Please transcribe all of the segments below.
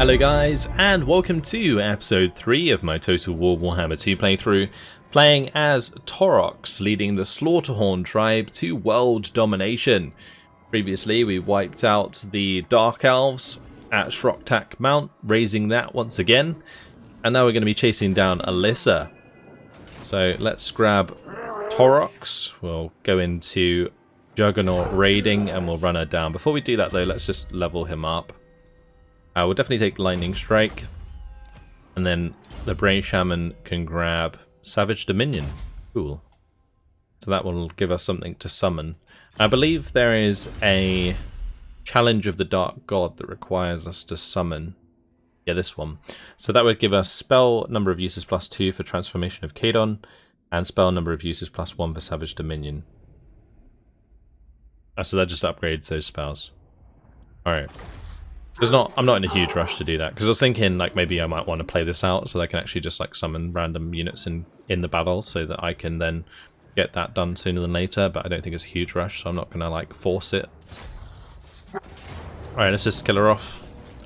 Hello guys, and welcome to episode 3 of my Total War Warhammer 2 playthrough, playing as Taurox, leading the Slaughterhorn Tribe to world domination. Previously we wiped out the Dark Elves at Shroktak Mount, raising that once again, and now we're going to be chasing down Alyssa. So let's grab Taurox, we'll go into Juggernaut raiding and we'll run her down. Before we do that though, let's just level him up. We'll definitely take Lightning Strike, and then the Brave Shaman can grab Savage Dominion. Cool. So that will give us something to summon. I believe there is a Challenge of the Dark God that requires us to summon. Yeah, this one. So that would give us spell number of uses +2 for Transformation of Kadon, and spell number of uses +1 for Savage Dominion. So that just upgrades those spells. Alright. I'm not in a huge rush to do that, because I was thinking like maybe I might want to play this out so I can actually just like summon random units in the battle so that I can then get that done sooner than later, but I don't think it's a huge rush, so I'm not going to like force it. Alright, let's just kill her off.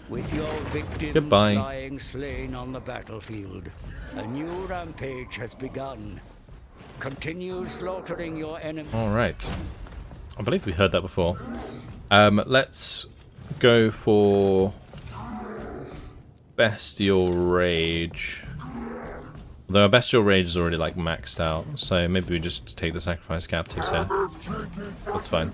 With your victims Goodbye. lying slain on the battlefield, a new rampage has begun. Continue slaughtering your enemies. Alright. I believe we heard that before. Let's go for Bestial Rage. Although our Bestial Rage is already like maxed out, so maybe we just take the Sacrifice Captives here. That's fine.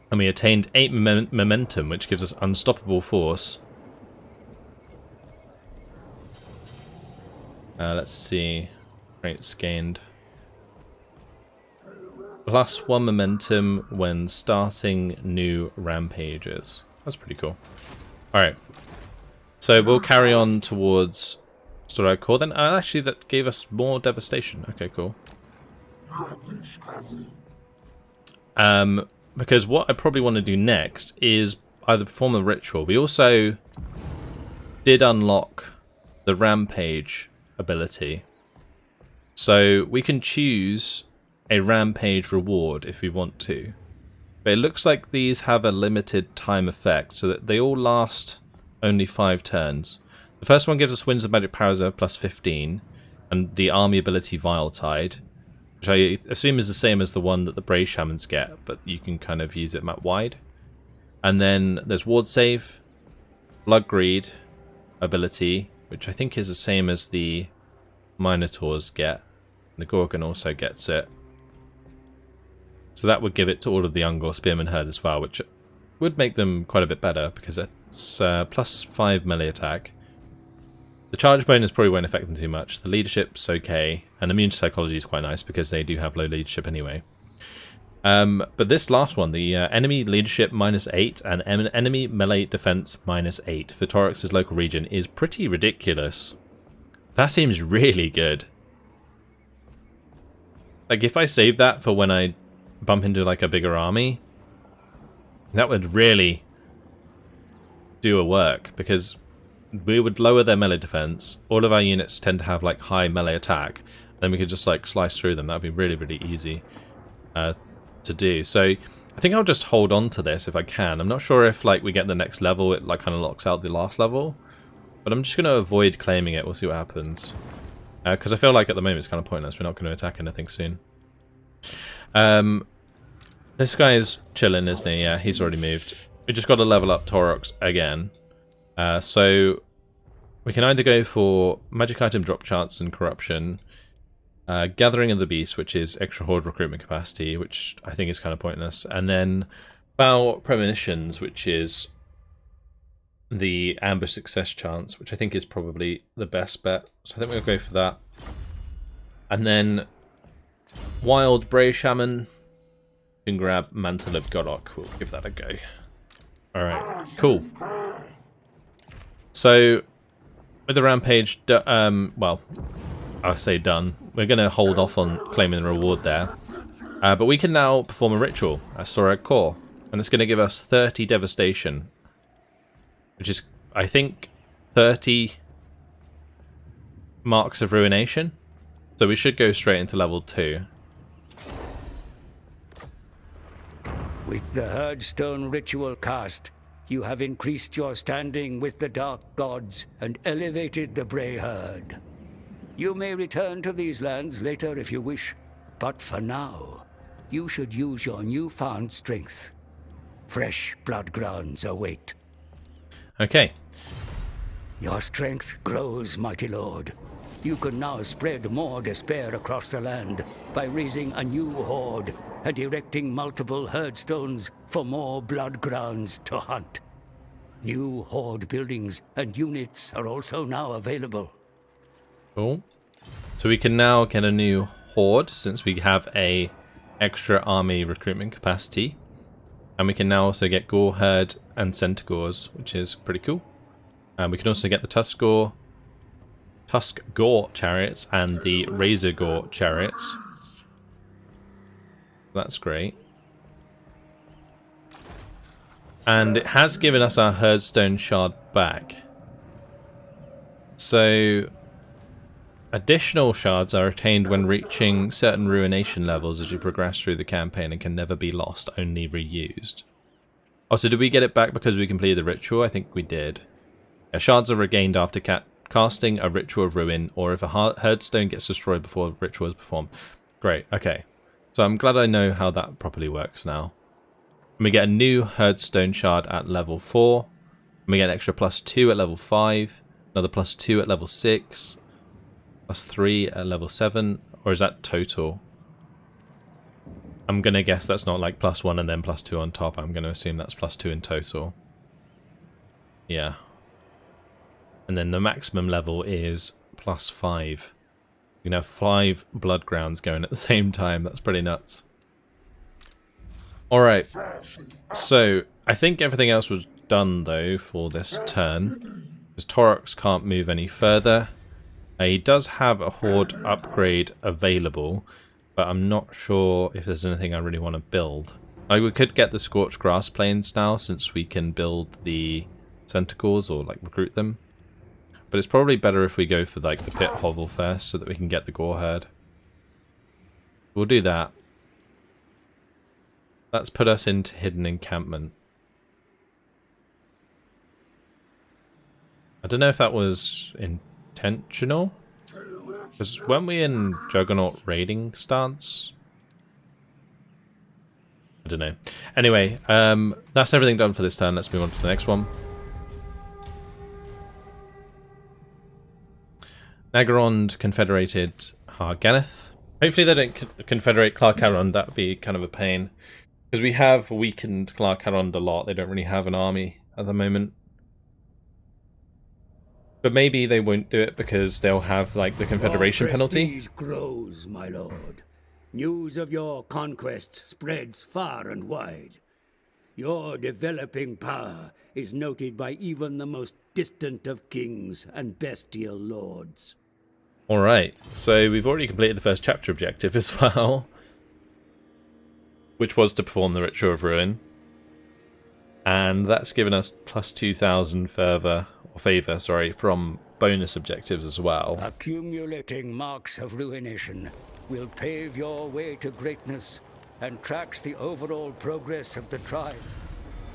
And we attained 8 momentum, which gives us unstoppable force. Let's see. Rates gained. +1 momentum when starting new rampages. That's pretty cool. Alright. So we'll carry on towards Core then. Actually, that gave us more devastation. Okay, cool. Because what I probably want to do next is either perform the ritual. We also did unlock the rampage ability. So we can choose a rampage reward if we want to, but it looks like these have a limited time effect, so that they all last only 5 turns. The first one gives us Winds of Magic Power Reserve +15, and the army ability Viletide, which I assume is the same as the one that the Brave Shamans get, but you can kind of use it map wide. And then there's Ward Save, Blood Greed ability, which I think is the same as the Minotaurs get. The Gorgon also gets it. So that would give it to all of the Ungor Spearman Herd as well, which would make them quite a bit better, because it's +5 melee attack. The charge bonus probably won't affect them too much. The leadership's okay, and immune to psychology is quite nice, because they do have low leadership anyway. But this last one, the enemy leadership -8 and enemy melee defense -8 for Taurox's local region, is pretty ridiculous. That seems really good. Like, if I save that for when I bump into like a bigger army, that would really do a work, because we would lower their melee defense. All of our units tend to have like high melee attack, then we could just like slice through them. That would be really, really easy to do. So I think I'll just hold on to this if I can. I'm not sure if like we get the next level it like kind of locks out the last level, but I'm just going to avoid claiming it. We'll see what happens, because I feel like at the moment it's kind of pointless. We're not going to attack anything soon. This guy's chilling, isn't he? Yeah, he's already moved. We just got to level up Taurox again. So we can either go for magic item drop chance and corruption, Gathering of the Beast, which is extra horde recruitment capacity, which I think is kind of pointless, and then Bow Premonitions, which is the ambush success chance, which I think is probably the best bet. So I think we'll go for that. And then Wild Brave Shaman can grab Mantle of Godok. We'll give that a go. Alright, cool. So, with the rampage, well, I'll say done. We're going to hold off on claiming the reward there. But we can now perform a ritual at Storag Core. And it's going to give us 30 devastation. Which is, I think, 30 marks of ruination. So we should go straight into level 2. With the Herdstone ritual cast, You have increased your standing with the dark gods and elevated the Bray herd. You may return to these lands later if you wish, but for now, you should use your newfound strength. Fresh blood grounds await. Okay. Your strength grows, mighty lord. You can now spread more despair across the land by raising a new horde and erecting multiple herdstones for more blood grounds to hunt. New horde buildings and units are also now available. Cool. So we can now get a new horde since we have a extra army recruitment capacity. And we can now also get Gore Herd and Centaurs, which is pretty cool. We can also get the Tusk Gore chariots and the Razor Gore chariots. That's great. And it has given us our Herdstone Shard back. So additional shards are attained when reaching certain ruination levels as you progress through the campaign and can never be lost, only reused. Also, did we get it back because we completed the ritual? I think we did. Yeah, shards are regained after casting a ritual of ruin, or if a herdstone gets destroyed before the ritual is performed. Great, okay. So I'm glad I know how that properly works now. And we get a new herdstone shard at level 4. And we get an extra +2 at level 5. Another +2 at level 6. +3 at level 7. Or is that total? I'm going to guess that's not like +1 and then +2 on top. I'm going to assume that's +2 in total. Yeah. And then the maximum level is +5. You can have 5 blood grounds going at the same time. That's pretty nuts. Alright. So, I think everything else was done, though, for this turn. Because Taurox can't move any further. He does have a horde upgrade available, but I'm not sure if there's anything I really want to build. Like, we could get the Scorched Grass Plains now, since we can build the Centaurs, or like recruit them. But it's probably better if we go for like the Pit Hovel first, so that we can get the Gore Herd. We'll do that. That's put us into Hidden Encampment. I don't know if that was intentional. Because weren't we in Juggernaut raiding stance? I don't know. Anyway, that's everything done for this turn. Let's move on to the next one. Nagarond confederated Harganeth. Hopefully they don't confederate Clarkarond. That would be kind of a pain. Because we have weakened Clarkarond a lot. They don't really have an army at the moment. But maybe they won't do it because they'll have like the confederation penalty. Your prestige grows, my lord. News of your conquest spreads far and wide. Your developing power is noted by even the most distant of kings and bestial lords. Alright, so we've already completed the first chapter objective as well. Which was to perform the Ritual of Ruin. And that's given us plus 2,000 favour from bonus objectives as well. Accumulating marks of ruination will pave your way to greatness and tracks the overall progress of the tribe.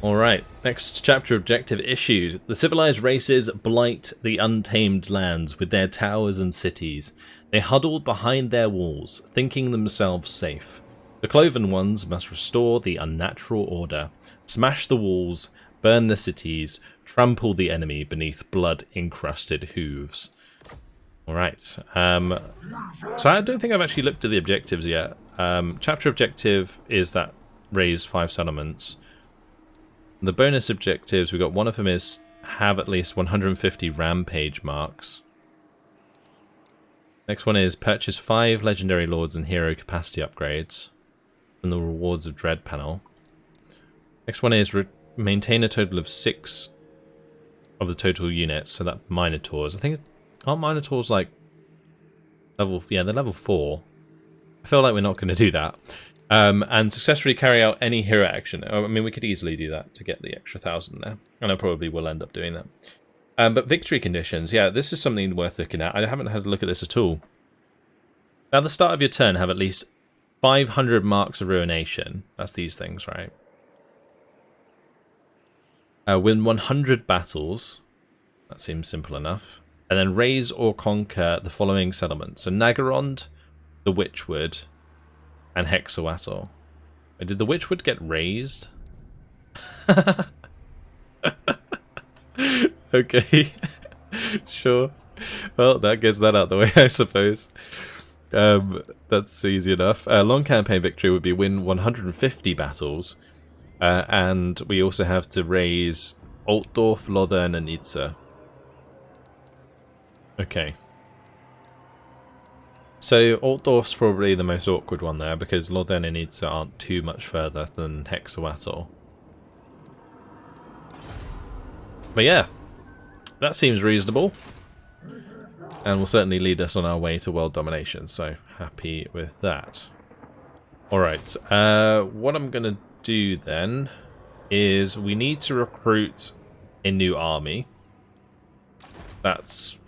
Alright, next chapter objective issued. The civilized races blight the untamed lands with their towers and cities. They huddled behind their walls, thinking themselves safe. The cloven ones must restore the unnatural order, smash the walls, burn the cities, trample the enemy beneath blood-encrusted hooves. Alright, so I don't think I've actually looked at the objectives yet. Chapter objective is that raise 5 settlements. The bonus objectives, we got one of them is have at least 150 rampage marks. Next one is purchase 5 legendary lords and hero capacity upgrades from the rewards of dread panel. Next one is maintain a total of 6 of the total units, so that Minotaurs. I think, aren't Minotaurs like level, yeah, they're level 4. I feel like we're not going to do that. And successfully carry out any hero action. I mean, we could easily do that to get the extra 1,000 there. And I probably will end up doing that. But victory conditions, yeah, this is something worth looking at. I haven't had a look at this at all. At the start of your turn, have at least 500 marks of ruination. That's these things, right? Win 100 battles. That seems simple enough. And then raise or conquer the following settlements. So Nagarond, the Witchwood, and Hexawatl. Did the Witchwood get raised? Okay. Sure. Well, that gets that out the way, I suppose. That's easy enough. Long campaign victory would be win 150 battles. And we also have to raise Altdorf, Lothern, and Itza. Okay. So Altdorf's probably the most awkward one there, because Lothern and Itza aren't too much further than Hexawatl. But yeah, that seems reasonable. And will certainly lead us on our way to world domination, so happy with that. Alright, what I'm going to do then is we need to recruit a new army. That's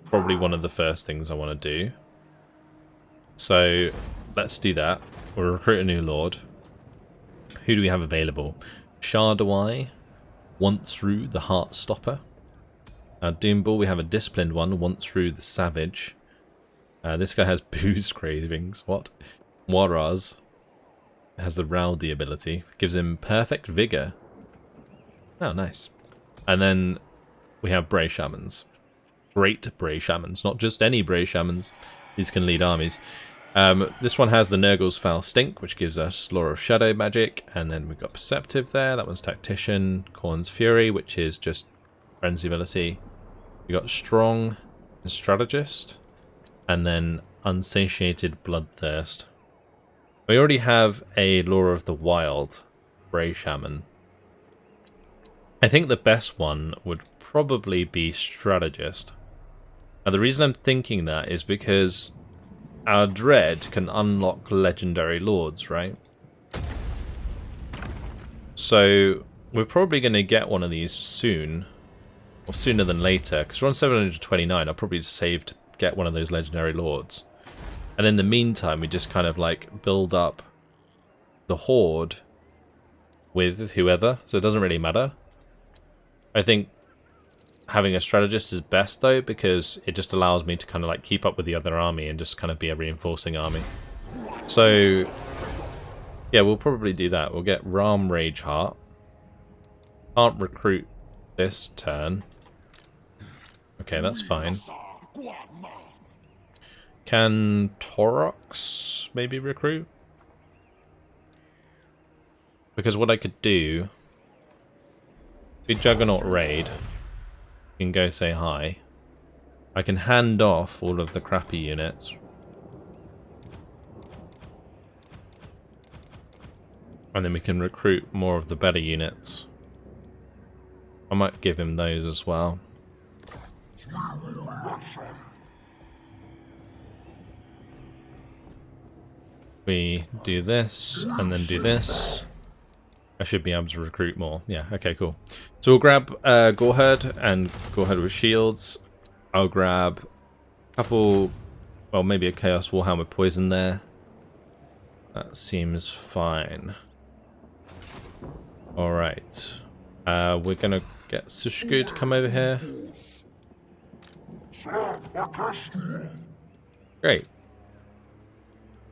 probably one of the first things I want to do. So let's do that. We'll recruit a new lord. Who do we have available? Shardawai, once through the Heartstopper. Doombull, we have a disciplined one, once through the Savage. This guy has booze cravings. What? Waraz has the Rowdy ability. Gives him perfect vigor. Oh, nice. And then we have Bray Shamans. Great Bray Shamans. Not just any Bray Shamans. These can lead armies. This one has the Nurgle's Foul Stink, which gives us Law of Shadow magic. And then we've got Perceptive there. That one's Tactician. Khorne's Fury, which is just Frenzy ability. We got Strong and Strategist. And then Unsatiated Bloodthirst. We already have a Law of the Wild Bray Shaman. I think the best one would probably be Strategist. Now the reason I'm thinking that is because our Dread can unlock legendary lords, right? So we're probably going to get one of these soon. Or sooner than later, because we're on 729. I'll probably just save to get one of those legendary lords. And in the meantime, we just kind of like build up the horde with whoever, so it doesn't really matter. I think having a strategist is best though, because it just allows me to kind of like keep up with the other army and just kind of be a reinforcing army. So yeah, we'll probably do that. We'll get Ram Rageheart. Can't recruit this turn. Okay, that's fine. Can Taurox maybe recruit? Because what I could do, if Juggernaut raid, you can go say hi. I can hand off all of the crappy units. And then we can recruit more of the better units. I might give him those as well. We do this, and then do this. I should be able to recruit more. Yeah, okay, cool. So we'll grab Goreherd and Goreherd with shields. I'll grab a couple, well, maybe a Chaos Warhammer poison there. That seems fine. Alright. We're gonna get Sushku to come over here. Great.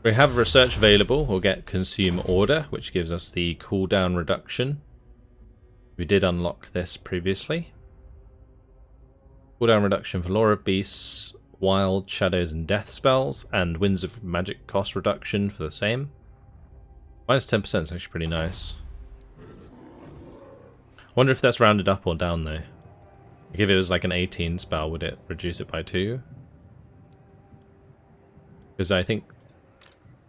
We have research available. We'll get Consume Order, which gives us the cooldown reduction. We did unlock this previously. Cooldown reduction for Law of Beasts, Wild, Shadows, and Death spells, and Winds of Magic cost reduction for the same. Minus 10% is actually pretty nice. I wonder if that's rounded up or down though. Like if it was like an 18 spell, would it reduce it by 2? Because I think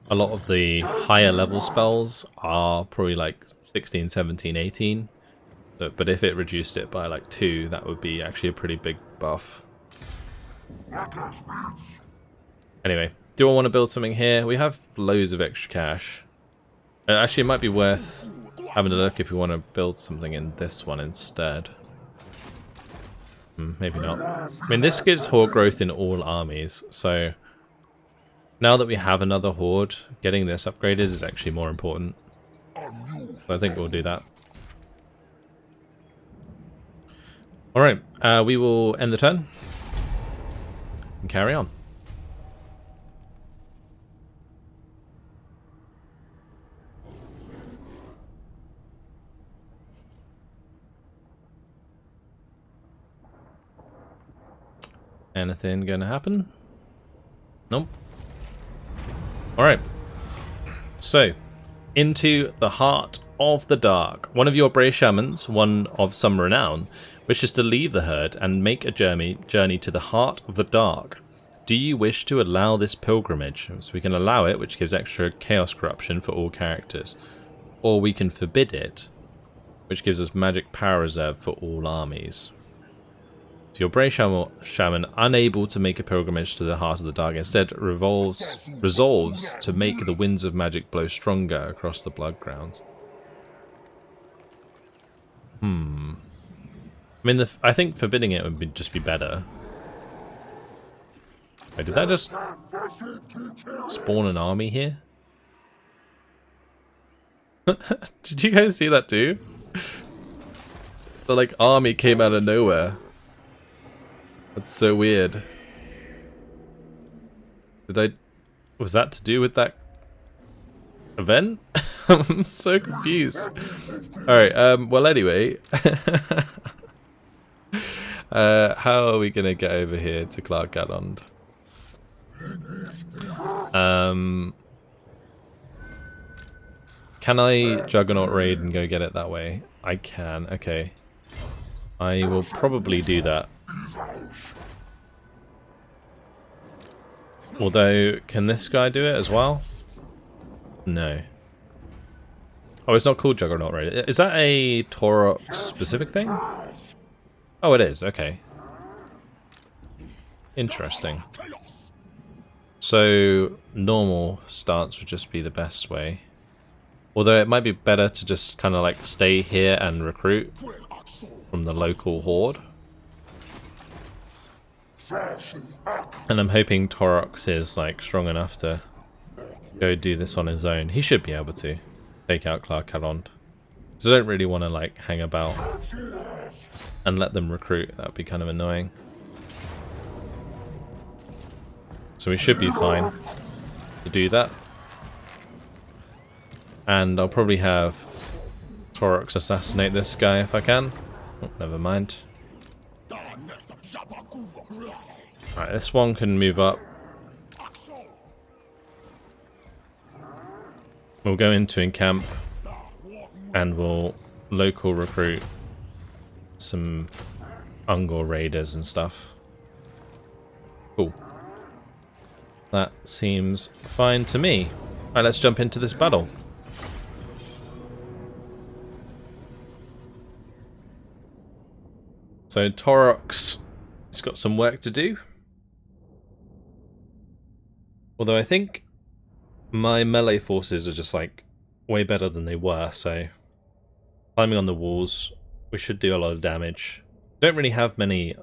a lot of the higher level spells are probably like 16, 17, 18. But if it reduced it by like 2, that would be actually a pretty big buff. Anyway, do I want to build something here? We have loads of extra cash. Actually, it might be worth having a look if we want to build something in this one instead. Maybe not. I mean, this gives horde growth in all armies, so now that we have another horde, getting this upgraded is actually more important. So I think we'll do that. Alright, we will end the turn and carry on. Anything gonna happen? Nope. Alright. So, into the heart of the dark. One of your brave shamans, one of some renown, wishes to leave the herd and make a journey to the heart of the dark. Do you wish to allow this pilgrimage? So we can allow it, which gives extra chaos corruption for all characters. Or we can forbid it, which gives us magic power reserve for all armies. So your brave shaman, unable to make a pilgrimage to the heart of the dark, instead resolves to make the winds of magic blow stronger across the blood grounds. I mean, I think forbidding it would just be better. Wait, did that just spawn an army here? Did you guys see that too? The like army came out of nowhere. That's so weird. Was that to do with that event? I'm so confused. Alright, well anyway. How are we gonna get over here to Clark Gadond? Can I Juggernaut raid and go get it that way? I can, okay. I will probably do that. Although, can this guy do it as well? No. Oh, it's not called Juggernaut raid. Is that a Taurox specific thing? Oh, it is, okay. Interesting. So, normal stance would just be the best way. Although it might be better to just kind of like stay here and recruit from the local horde. And I'm hoping Taurox is like strong enough to go do this on his own. He should be able to take out Clark Gadond. Because I don't really want to like hang about and let them recruit. That would be kind of annoying. So we should be fine to do that. And I'll probably have Taurox assassinate this guy if I can. Oh, never mind. Alright, this one can move up. We'll go into encamp and we'll local recruit some Ungor raiders and stuff. Cool. That seems fine to me. Alright, let's jump into this battle. So Taurox has got some work to do. Although I think my melee forces are just like way better than they were, so climbing on the walls, we should do a lot of damage. Don't really have many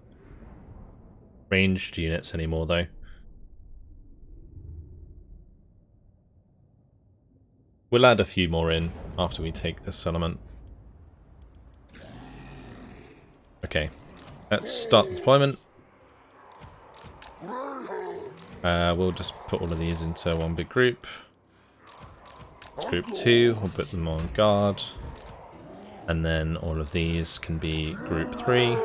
ranged units anymore though. We'll add a few more in after we take this settlement. Okay, let's start deployment. We'll just put all of these into one big group. It's group 2, we'll put them on guard. And then all of these can be group 3.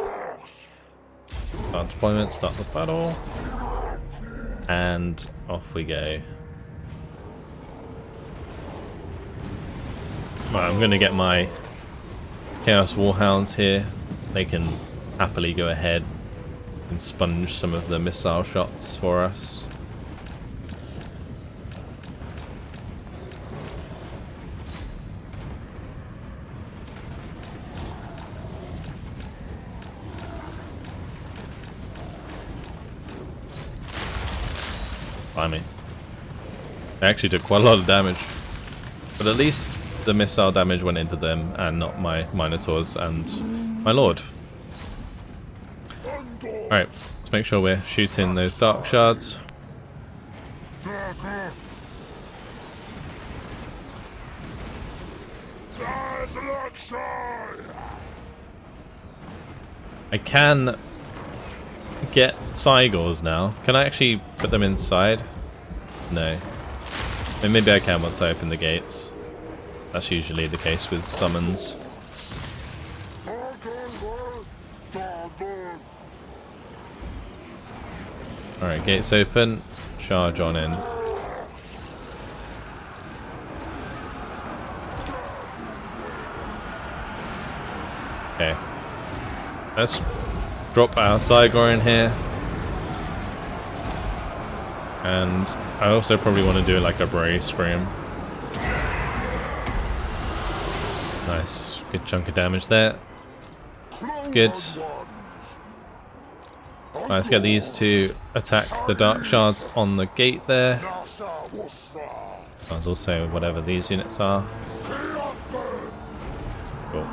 Start deployment, start the battle. And off we go. Right, I'm going to get my Chaos Warhounds here. They can happily go ahead and sponge some of the missile shots for us. Blimey. They actually took quite a lot of damage. But at least the missile damage went into them and not my Minotaurs and my Lord. Alright, let's make sure we're shooting those dark shards. I can get Cygors now. Can I actually put them inside? No. And maybe I can once I open the gates. That's usually the case with summons. Alright, gates open. Charge on in. Okay. Let's drop our Cygor in here. And I also probably want to do like a Brace Scream. Nice. Good chunk of damage there. That's good. Right, let's get these to attack the Dark Shards on the gate there. There's also whatever these units are. Cool.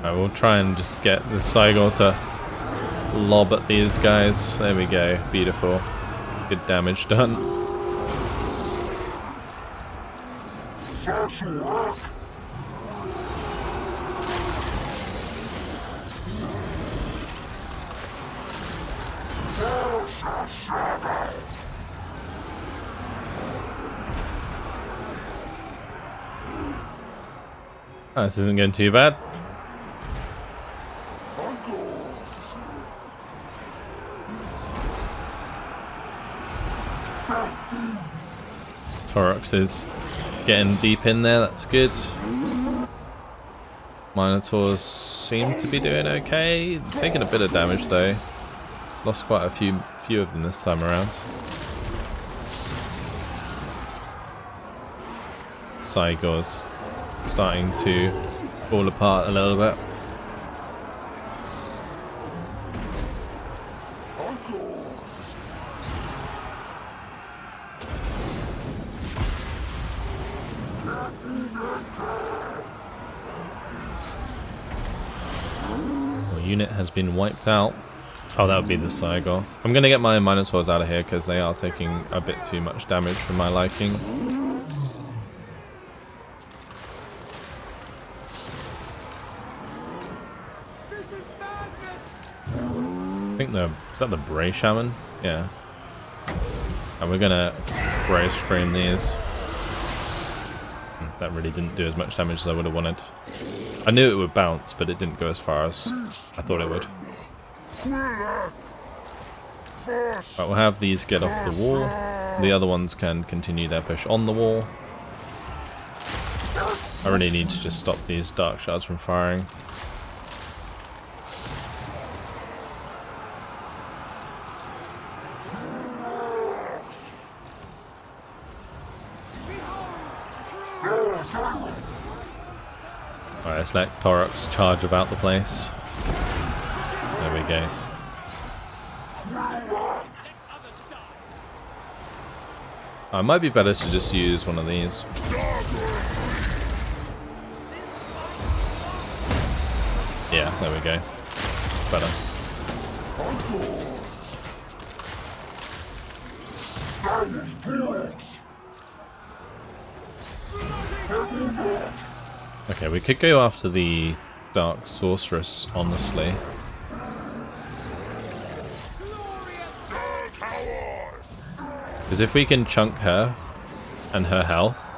I will try and just get the Cygor to lob at these guys. There we go. Beautiful. Good damage done. Oh, this isn't going too bad. Taurox is getting deep in there, that's good. Minotaurs seem to be doing okay. Taking a bit of damage though. Lost quite a few of them this time around. Cygor's starting to fall apart a little bit. Unit has been wiped out. Oh, that would be the Cygor. I'm going to get my Minotaurs out of here because they are taking a bit too much damage for my liking. I think is that the Bray Shaman? Yeah. And we're going to Bray Scream these. That really didn't do as much damage as I would have wanted. I knew it would bounce, but it didn't go as far as I thought it would. Right, we'll have these get off the wall. The other ones can continue their push on the wall. I really need to just stop these Dark Shards from firing. Alright, let's let Taurox charge about the place. There we go. It might be better to just use one of these. Yeah, there we go. It's better. Okay, we could go after the Dark Sorceress, honestly. Because if we can chunk her and her health,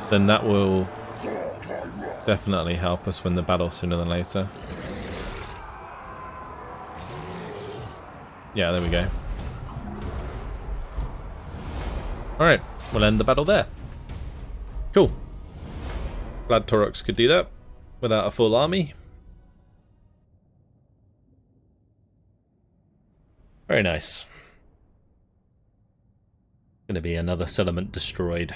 then that will definitely help us win the battle sooner than later. Yeah, there we go. Alright, we'll end the battle there. Cool. Glad Taurox could do that without a full army. Very nice. Gonna be another settlement destroyed.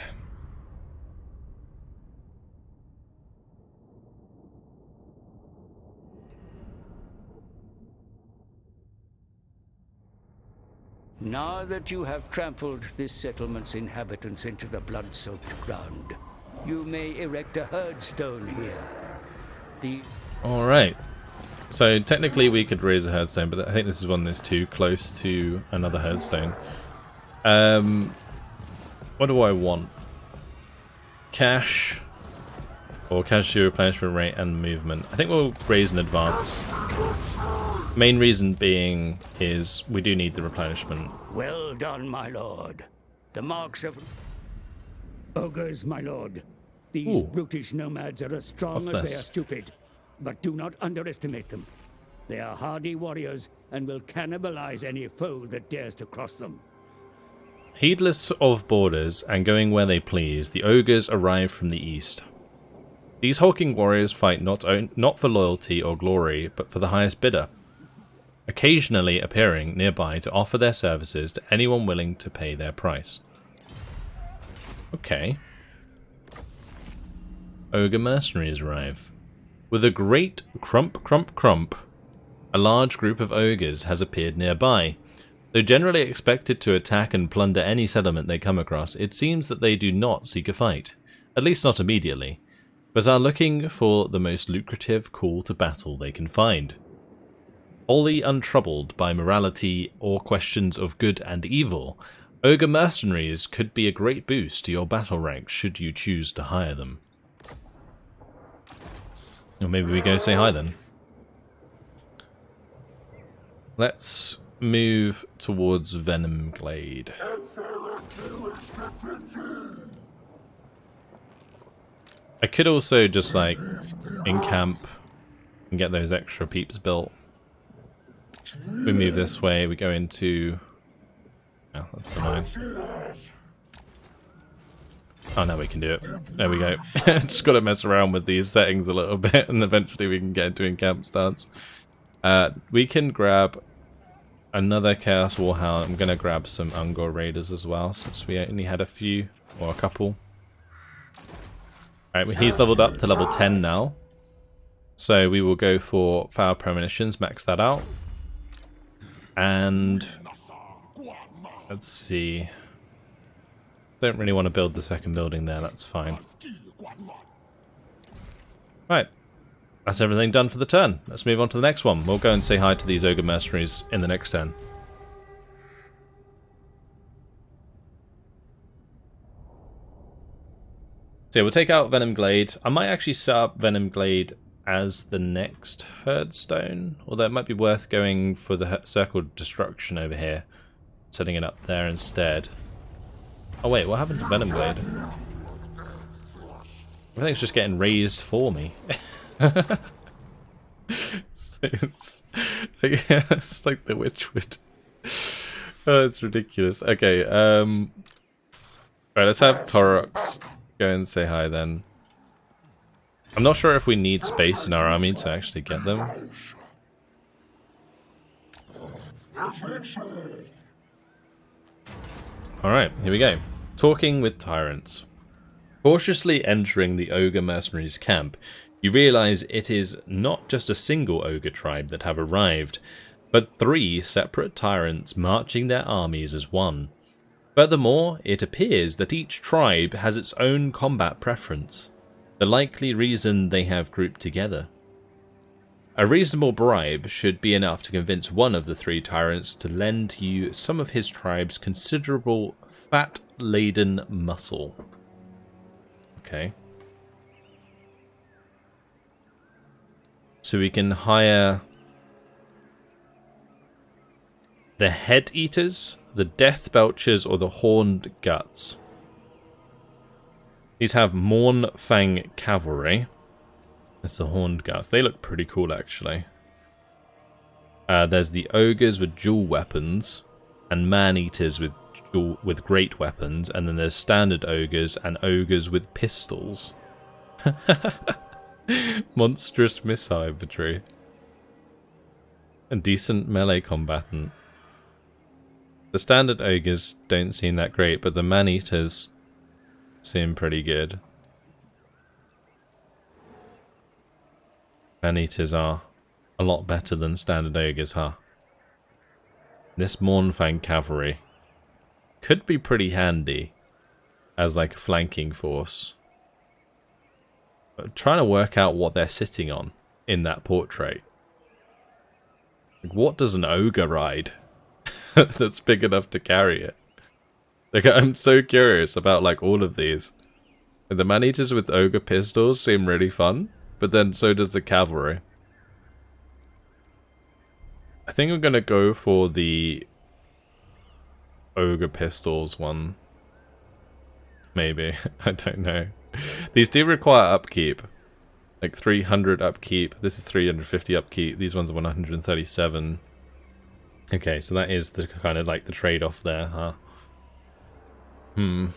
Now that you have trampled this settlement's inhabitants into the blood-soaked ground, you may erect a herdstone here. Alright. So technically we could raise a herdstone, but I think this is one that's too close to another herdstone. What do I want? cash or casualty replenishment rate and movement. I think we'll raise in advance. Main reason being is we do need the replenishment. Well done, my lord. The marks of ogres, my lord. These brutish nomads are as strong as they are stupid, but do not underestimate them. They are hardy warriors and will cannibalize any foe that dares to cross them. Heedless of borders and going where they please, the ogres arrive from the east. These hulking warriors fight not for loyalty or glory, but for the highest bidder, occasionally appearing nearby to offer their services to anyone willing to pay their price. Okay. Ogre mercenaries arrive. With a great crump crump crump, a large group of ogres has appeared nearby. Though generally expected to attack and plunder any settlement they come across, it seems that they do not seek a fight, at least not immediately, but are looking for the most lucrative call to battle they can find. Wholly untroubled by morality or questions of good and evil, ogre mercenaries could be a great boost to your battle ranks should you choose to hire them. Or maybe we go say hi then. Let's move towards Venom Glade. I could also just like encamp and get those extra peeps built. We move this way, we go into... Oh, that's annoying. Oh, now we can do it. There we go. Just got to mess around with these settings a little bit and eventually we can get into encamp stance. We can grab another Chaos Warhound. I'm going to grab some Ungor Raiders as well, since we only had a few, or a couple. Alright, he's leveled up to level 10 now. So we will go for Foul Premonitions, max that out. And let's see. Don't really want to build the second building there, that's fine. Right. That's everything done for the turn. Let's move on to the next one. We'll go and say hi to these ogre mercenaries in the next turn. So yeah, we'll take out Venom Glade. I might actually set up Venom Glade as the next Herdstone, although it might be worth going for the Circle of Destruction over here, setting it up there instead. Oh wait, what happened to Venom Glade? Everything's just getting raised for me. it's like the Witchwood. Oh, it's ridiculous. Okay, right, let's have Taurox go and say hi then. I'm not sure if we need space in our army to actually get them. Alright, here we go. Talking with tyrants. Cautiously entering the ogre mercenaries camp, you realize it is not just a single ogre tribe that have arrived, but 3 separate tyrants marching their armies as one. Furthermore, it appears that each tribe has its own combat preference, the likely reason they have grouped together. A reasonable bribe should be enough to convince one of the 3 tyrants to lend you some of his tribe's considerable fat-laden muscle. Okay. So we can hire the Head Eaters, the Death Belchers, or the Horned Guts. These have Mournfang Cavalry. That's the Horned Guts. They look pretty cool, actually. There's the Ogres with dual weapons, and Man-Eaters with great weapons, and then there's Standard Ogres and Ogres with pistols. Monstrous missile infantry. A decent melee combatant. The Standard Ogres don't seem that great, but the Man-Eaters seem pretty good. Man-Eaters are a lot better than Standard Ogres, huh? This Mournfang Cavalry could be pretty handy as like a flanking force. I'm trying to work out what they're sitting on in that portrait. Like, what does an ogre ride that's big enough to carry it? Like, I'm so curious about like all of these. The man-eaters with ogre pistols seem really fun, but then so does the cavalry. I think I'm going to go for the ogre pistols one. Maybe. I don't know. These do require upkeep. Like 300 upkeep. This is 350 upkeep. These ones are 137. Okay, so that is the kind of like the trade-off there, huh? I'm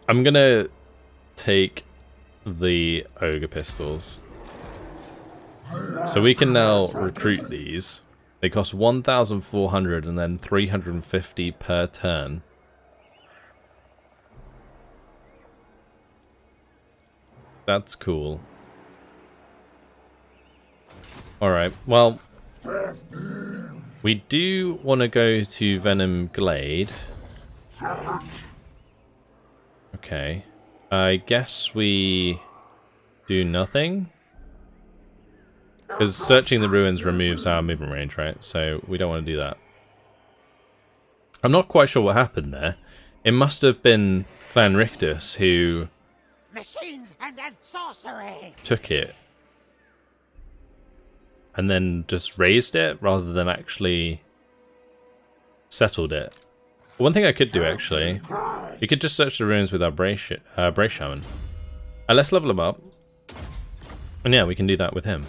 going to take the ogre pistols. So we can now recruit these. They cost 1,400 and then 350 per turn. That's cool. Alright, well, we do want to go to Venom Glade. Okay. I guess we do nothing. Because searching the ruins removes our movement range, right? So we don't want to do that. I'm not quite sure what happened there. It must have been Clan Rictus who machines and sorcery took it and then just raised it rather than actually settled it. One thing I could do, actually, we could just search the ruins with our Brace Shaman. Let's level him up. And yeah, we can do that with him.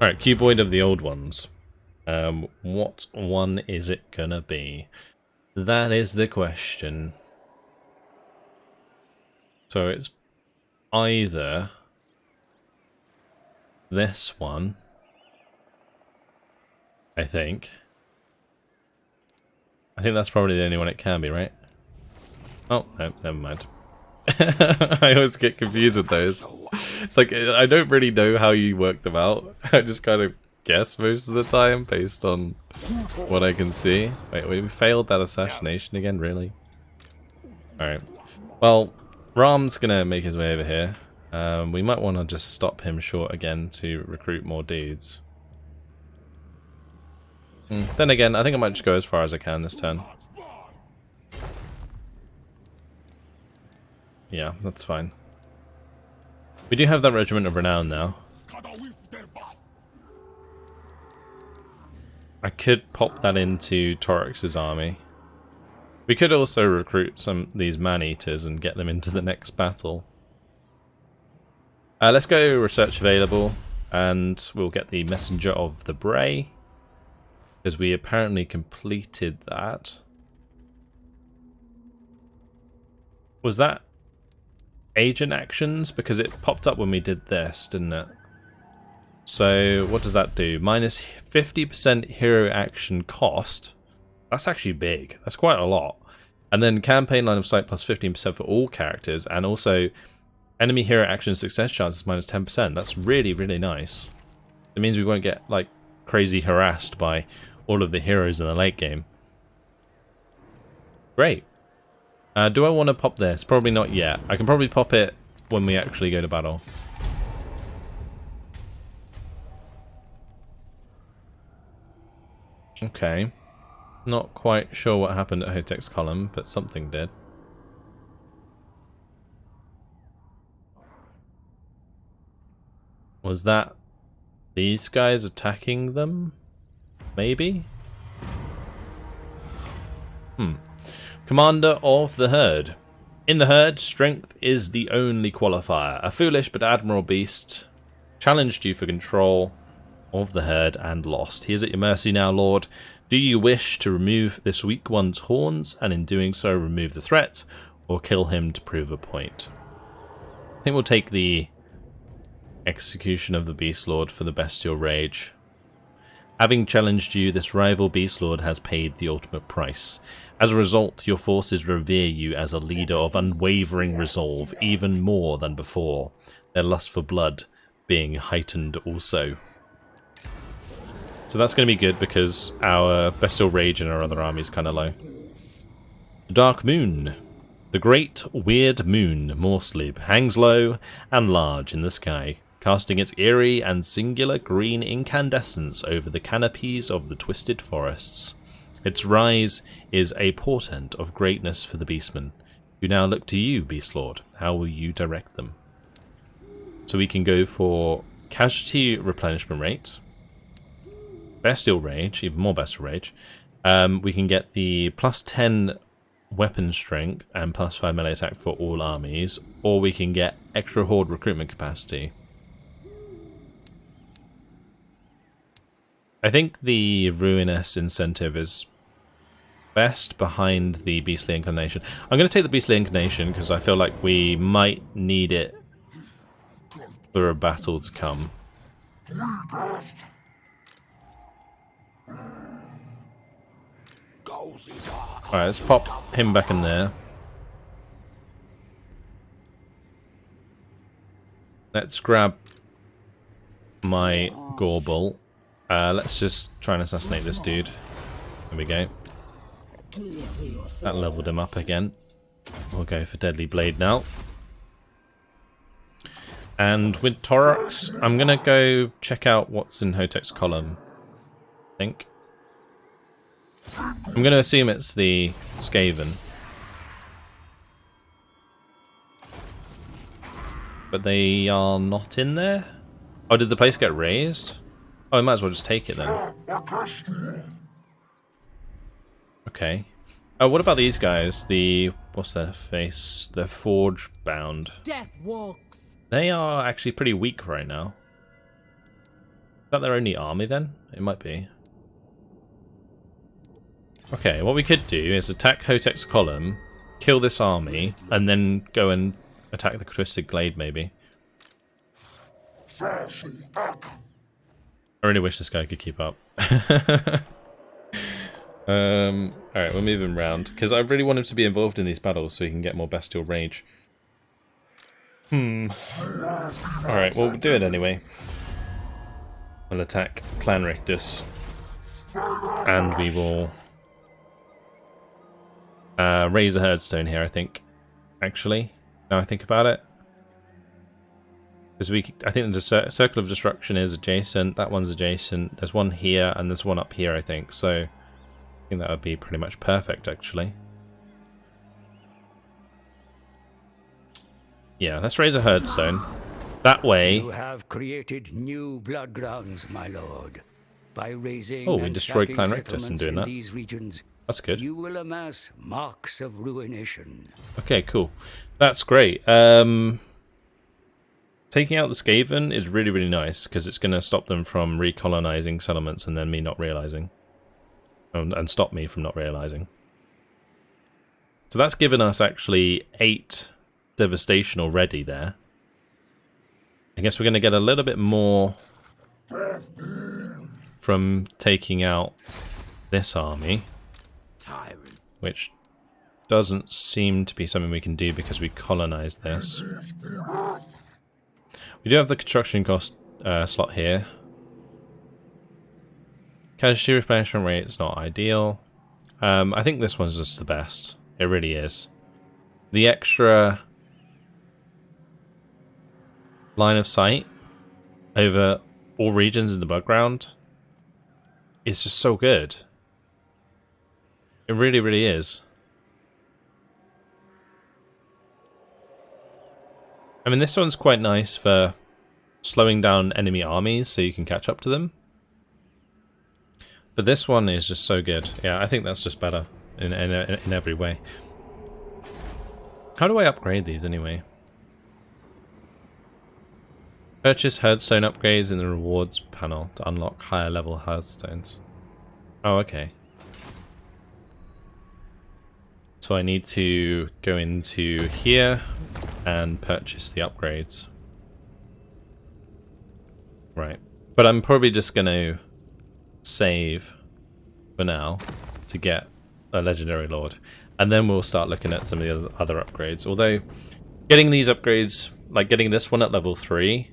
Alright, Cuboid of the Old Ones. What one is it gonna be? That is the question. So it's either this one, I think. I think that's probably the only one it can be, right? Oh, no, never mind. I always get confused with those. It's like, I don't really know how you work them out. I just kind of guess most of the time based on what I can see. Wait, we failed that assassination again, really? Alright. Well, Ram's gonna make his way over here. We might want to just stop him short again to recruit more dudes. Then again, I think I might just go as far as I can this turn. Yeah, that's fine. We do have that Regiment of Renown now. I could pop that into Taurox's army. We could also recruit some of these man-eaters and get them into the next battle. Let's go research available, and we'll get the Messenger of the Bray, because we apparently completed that. Was that agent actions? Because it popped up when we did this, didn't it? So what does that do? Minus 50% hero action cost. That's actually big. That's quite a lot. And then campaign line of sight plus 15% for all characters, and also enemy hero action success chances minus 10%. That's really, really nice. It means we won't get like crazy harassed by all of the heroes in the late game. Great. Do I want to pop this? Probably not yet. I can probably pop it when we actually go to battle. Okay. Not quite sure what happened at Hotek's column, but something did. Was that these guys attacking them? Maybe? Commander of the Herd. In the Herd, strength is the only qualifier. A foolish but admirable beast challenged you for control of the Herd and lost. He is at your mercy now, Lord. Do you wish to remove this weak one's horns, and in doing so remove the threat, or kill him to prove a point? I think we'll take the execution of the Beast Lord for the bestial rage. Having challenged you, this rival Beast Lord has paid the ultimate price. As a result, your forces revere you as a leader of unwavering resolve, even more than before, their lust for blood being heightened also. So that's going to be good because our bestial rage in our other army is kind of low. Dark Moon. The great weird moon, Morslib, hangs low and large in the sky, casting its eerie and singular green incandescence over the canopies of the twisted forests. Its rise is a portent of greatness for the Beastmen. who now look to you, Beast Lord. How will you direct them? So we can go for casualty replenishment rate, bestial rage, even more bestial rage. We can get the +10 weapon strength and +5 melee attack for all armies, or we can get extra horde recruitment capacity. I think the ruinous incentive is best behind the beastly inclination. I'm going to take the beastly inclination because I feel like we might need it for a battle to come. Alright, let's pop him back in there. Let's grab my Gorble. Let's just try and assassinate this dude. There we go. That leveled him up again. We'll go for Deadly Blade now. And with Taurox, I'm going to go check out what's in Hotek's column, I think. I'm going to assume it's the Skaven. But they are not in there? Oh, did the place get raised? Oh, I might as well just take it then. Okay. Oh, what about these guys? The... what's their face? The Forge Bound. Death walks. They are actually pretty weak right now. Is that their only army then? It might be. Okay, what we could do is attack Hotek's column, kill this army, and then go and attack the Twisted Glade maybe. I really wish this guy could keep up. Alright, we'll move him round, because I really want him to be involved in these battles so he can get more bestial rage. Alright, well, we'll do it anyway. We'll attack Clan Rictus, and we will raise a herdstone here, I think. Actually, now I think about it. Because I think the Circle of Destruction is adjacent, that one's adjacent, there's one here, and there's one up here, I think, so I think that would be pretty much perfect, actually. Yeah, let's raise a herdstone. That way... You have created new blood grounds, my lord. By raising oh, we and destroyed sacking Clan Rictus in settlements doing that. these regions, that's good. you will amass marks of ruination. Okay, cool. That's great. Taking out the Skaven is really, really nice, because it's going to stop them from recolonizing settlements and then me not realizing. And stop me from not realizing. So that's given us actually 8 devastation already there. I guess we're going to get a little bit more from taking out this army, which doesn't seem to be something we can do because we colonized this. We do have the construction cost slot here. Casualty replenishment rate is not ideal. I think this one's just the best. It really is. The extra line of sight over all regions in the background is just so good. It really, really is. I mean, this one's quite nice for slowing down enemy armies so you can catch up to them. But this one is just so good. Yeah, I think that's just better in every way. How do I upgrade these anyway? Purchase herdstone upgrades in the rewards panel to unlock higher level herdstones. Oh, okay. So I need to go into here and purchase the upgrades. Right. But I'm probably just going to save for now to get a legendary lord. And then we'll start looking at some of the other upgrades. Although, getting these upgrades, like getting this one at level 3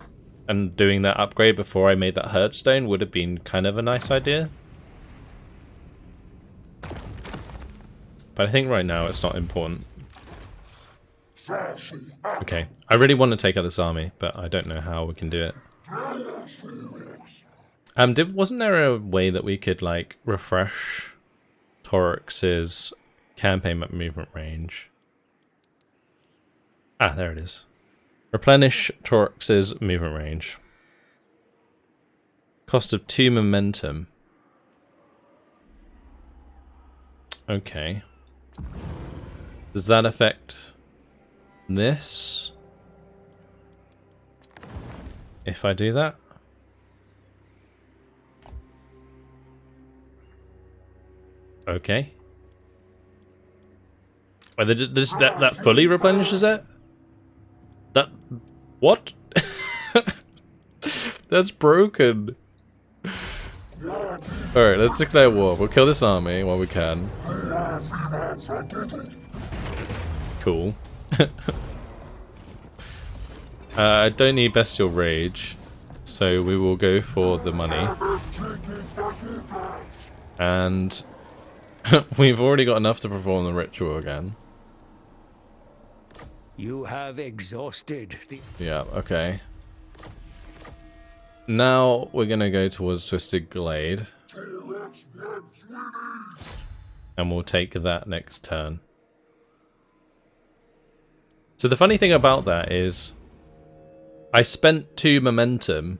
and doing that upgrade before I made that herdstone would have been kind of a nice idea. But I think right now it's not important. Okay, I really want to take out this army, but I don't know how we can do it. Wasn't there a way that we could like refresh Taurox's campaign movement range? Ah, there it is. Replenish Taurox's movement range. Cost of 2 momentum. Okay. Does that affect this? If I do that? Okay. Wait, that fully replenishes it? That... What? That's broken. Alright, let's declare war. We'll kill this army while we can. Cool. I don't need Bestial Rage, so we will go for the money. And we've already got enough to perform the ritual again. You have exhausted the... Yeah, okay. Now we're going to go towards Twisted Glade. And we'll take that next turn. So the funny thing about that is I spent 2 momentum,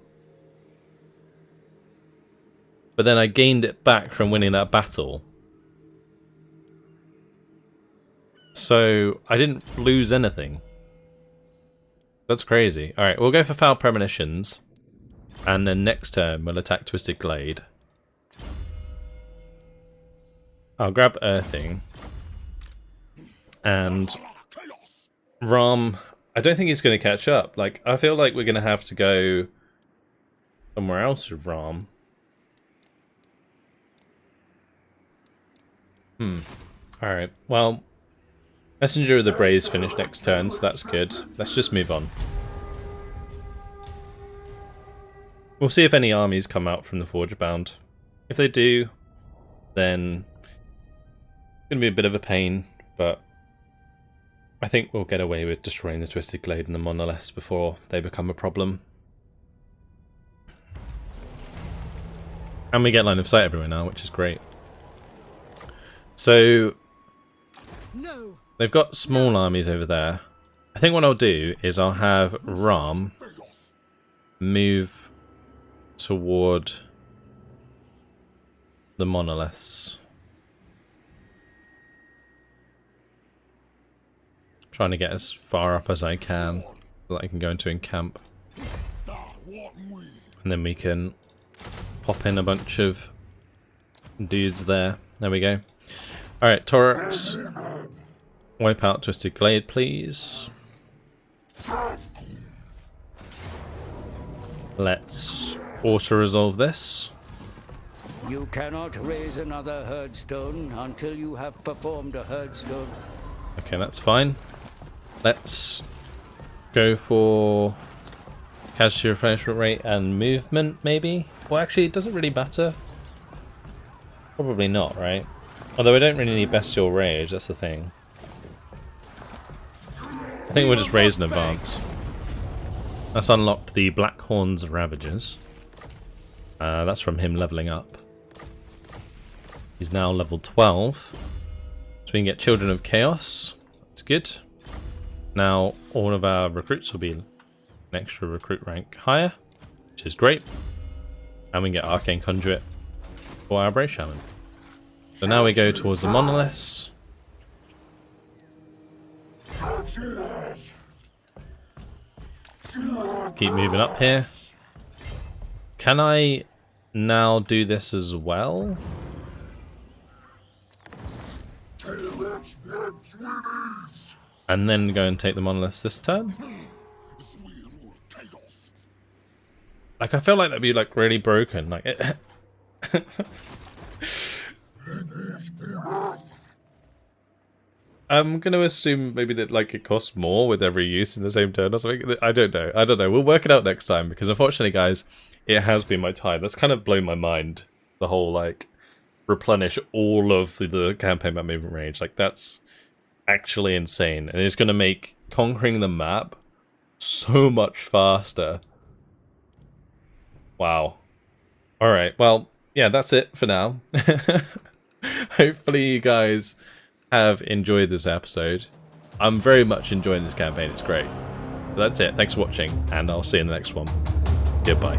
but then I gained it back from winning that battle. So I didn't lose anything. That's crazy. Alright, we'll go for Foul Premonitions. And then next turn we'll attack Twisted Glade. I'll grab Earthing. And Ram, I don't think he's going to catch up. Like, I feel like we're going to have to go somewhere else with Ram. Alright, well, Messenger of the Braze finished next turn, so that's good. Let's just move on. We'll see if any armies come out from the Forge Bound. If they do, then it's going to be a bit of a pain, but I think we'll get away with destroying the Twisted Glade and the monoliths before they become a problem. And we get line of sight everywhere now, which is great. So they've got small armies over there. I think what I'll do is I'll have Ram move toward the monoliths. Trying to get as far up as I can so that I can go into encamp. And then we can pop in a bunch of dudes there. There we go. Alright, Taurox. Wipe out Twisted Glade, please. Let's auto-resolve this. You cannot raise another herdstone until you have performed a herdstone. Okay, that's fine. Let's go for casualty replenishment rate and movement, maybe? Well, actually, it doesn't really matter. Probably not, right? Although I don't really need Bestial Rage, that's the thing. I think we'll just raise in advance. That's unlocked the Blackhorn's Ravagers. That's from him leveling up. He's now level 12. So we can get Children of Chaos. That's good. Now all of our recruits will be an extra recruit rank higher, which is great. And we can get Arcane Conduit for our Brave Shaman. So now we go towards the monoliths. Keep moving up here. Can I now do this as well? And then go and take the monoliths this turn? Like, I feel like that'd be like really broken. Like, I'm going to assume maybe that like it costs more with every use in the same turn or something. I don't know. I don't know. We'll work it out next time because unfortunately, guys, it has been my time. That's kind of blown my mind. The whole like replenish all of the campaign map movement range. Like that's actually insane, and it's going to make conquering the map so much faster. Wow. All right. Well, yeah, that's it for now. Hopefully, you guys have enjoyed this episode. I'm very much enjoying this campaign. It's great. But that's it. Thanks for watching, and I'll see you in the next one. Goodbye.